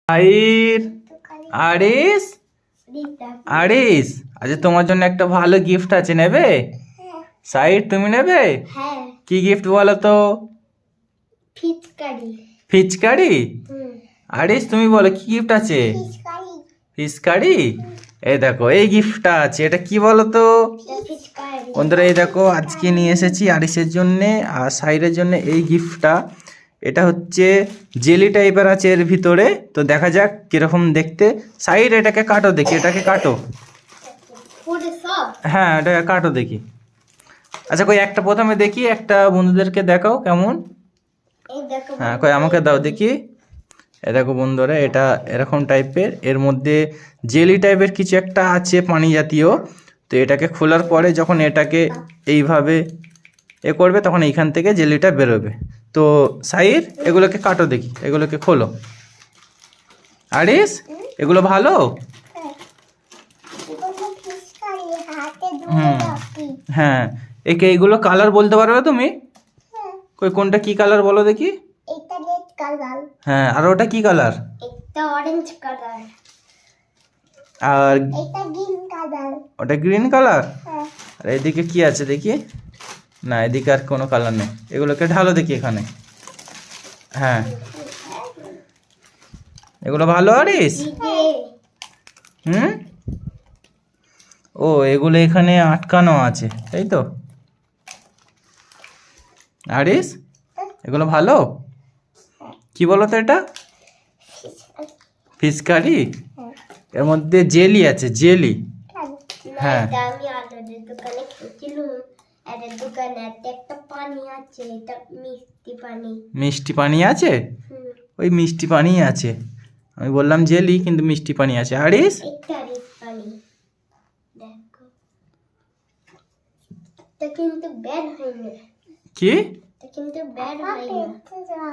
আইর আরিস আরিস আজ তোমার জন্য একটা ভালো গিফট আছে, নেবে? সাইড তুমি নেবে? কি গিফট বলো তো? ফিচকারি। আরিস তুমি বলো কি গিফট আছে? ফিচকারি। এই দেখো এই গিফটটা আছে, এটা কি বলো তো বন্ধুরা? এই দেখো আজকে নিয়ে এসেছি আরিসের জন্যে আর সাইডের জন্য এই গিফটটা। এটা হচ্ছে জেলি টাইপের আছে এর ভিতরে, তো দেখা যাক কিরকম দেখতে। সাইড এটাকে কাটো দেখি, এটাকে কাটো। হ্যাঁ এটাকে কাটো দেখি। আচ্ছা কই একটা প্রথমে দেখি, একটা বন্ধুদেরকে দেখাও কেমন। হ্যাঁ কই আমাকে দাও দেখি। এ দেখো বন্ধুরা এটা এরকম টাইপের, এর মধ্যে জেলি টাইপের কিছু একটা আছে পানি জাতীয়। তো এটাকে খোলার পরে যখন এটাকে এইভাবে করবে তখন এইখান থেকে জেলিটা বেরোবে। তো সাইর এগুলোকে কাটো দেখি, এগুলোকে খোলো। আরিস এগুলো ভালো? হ্যাঁ এইগুলো কালার বলতে পারবে তুমি? কই কোনটা কি কালার বলো দেখি। এটা রেড কালার। হ্যাঁ আর ওটা কি কালার? এটা অরেঞ্জ কালার। আর এটা গ্রিন কালার। ওটা গ্রিন কালার। আর এদিকে কি আছে দেখি। না এদিকে আর কোনো কালার নেই, এগুলোকে ঢালো দেখি এখানে। হ্যাঁ এগুলো ভালো আরিস? ও এগুলো এখানে আটকানো আছে তাই তো আরিস? এগুলো ভালো? কি বলো তো এটা? ফিচকারি। এর মধ্যে জেলি আছে, জেলি। হ্যাঁ আমি আলাদের দোকানে খেয়েছিলাম, এর দোকানে একটা পানি আছে, এটা মিষ্টি পানি। মিষ্টি পানি আছে? ওই মিষ্টি পানি আছে, আমি বললাম জেলি কিন্তু মিষ্টি পানি আছে। আরিস এটা পানি দেখো, এটা কিন্তু ব্যাড হয় না। কি? এটা কিন্তু ব্যাড হয় না।